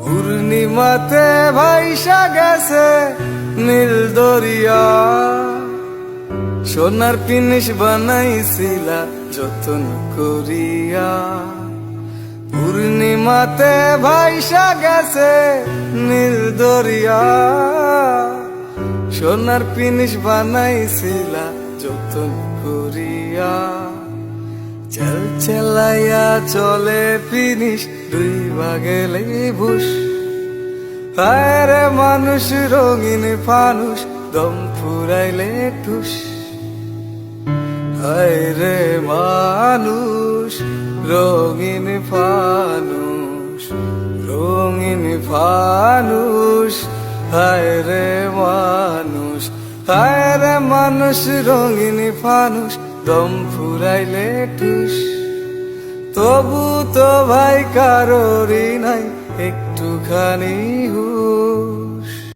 পূর্ণিমাতে ভাইসা গেছে নীল দরিয়া, সোনার পিনিস বানাইছিলা যতন করিয়া। পূর্ণিমাতে ভাইসা গেছে নীল দরিয়া, সোনার পিনিস বানাইছিলা যতন করিয়া। চেল চেলাইয়া চলে পিনিস দুই ভাগেলে ভুষ, হায়রে মানুষ রঙিন ফানুষ দম ফুরাইলে ঠুস। হায়রে মানুষ রঙিন ফানুষ, রঙিন ফানুষ। হায়রে মানুষ, হায়রে মানুষ রঙিন ফানুষ দম ফুরাইলে ঠুস। তবু তো ভাই কারোরই নাই একটুখানি হুশ।